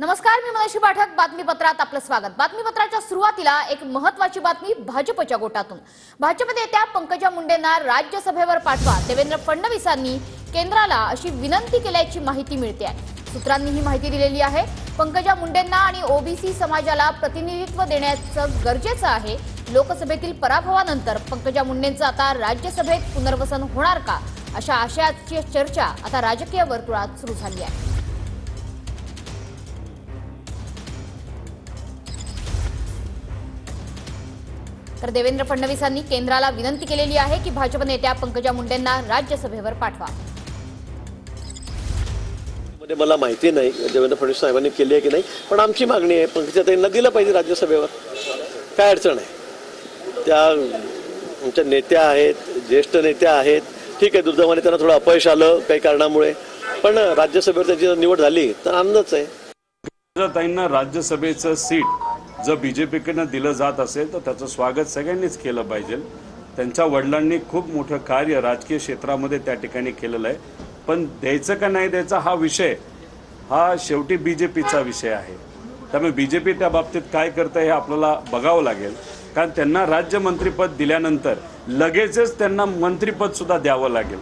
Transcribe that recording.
नमस्कार, मी मनोज पाठक. बातमीपत्रात आपलं स्वागत. बातमीपत्राच्या सुरुवातीला एक महत्त्वाची बातमी भाजपच्या गोटातून. भाजप नेत्या पंकजा मुंडेंना राज्यसभेवर पाठवा, देवेंद्र फडणवीसांनी केंद्राला अशी विनंती केल्याची माहिती मिळते आहे. सूत्रांनी ही माहिती दिलेली आहे. पंकजा मुंडेंना आणि ओबीसी समाजाला प्रतिनिधित्व देण्याचं गरजेचं आहे. लोकसभेतील पराभवानंतर पंकजा मुंडेंचं आता राज्यसभेत पुनर्वसन होणार का, अशा आशयाची चर्चा आता राजकीय वर्तुळात सुरू झाली आहे. तर देवेंद्र फडणवीसांनी केंद्राला विनंती केलेली आहे की भाजप नेत्या पंकजा मुंडेंना राज्यसभेवर पाठवा. मला माहिती नाही देवेंद्र फडणवीस साहेबांनी केली आहे की नाही, पण आमची मागणी आहे पंकजाताईंना दिलं पाहिजे राज्यसभेवर. काय अडचण आहे? त्या आमच्या नेत्या आहेत, ज्येष्ठ नेत्या आहेत. ठीक आहे, दुर्दैवाने त्यांना थोडं अपयश आलं काही कारणामुळे, पण राज्यसभेवर त्याची निवड झाली तर आनंदच आहे. पंकजाताईंना राज्यसभेचं सीट जर बीजेपीकडनं दिलं जात असेल तर त्याचं स्वागत सगळ्यांनीच केलं पाहिजे. त्यांच्या वडिलांनी खूप मोठं कार्य राजकीय क्षेत्रामध्ये त्या ठिकाणी केलेलं आहे. पण द्यायचं का नाही द्यायचा हा विषय हा शेवटी बीजेपीचा विषय आहे. त्यामुळे बीजेपी त्या बाबतीत काय करतं हे आपल्याला बघावं लागेल. कारण त्यांना राज्यमंत्रीपद दिल्यानंतर लगेचच त्यांना मंत्रिपद सुद्धा द्यावं लागेल.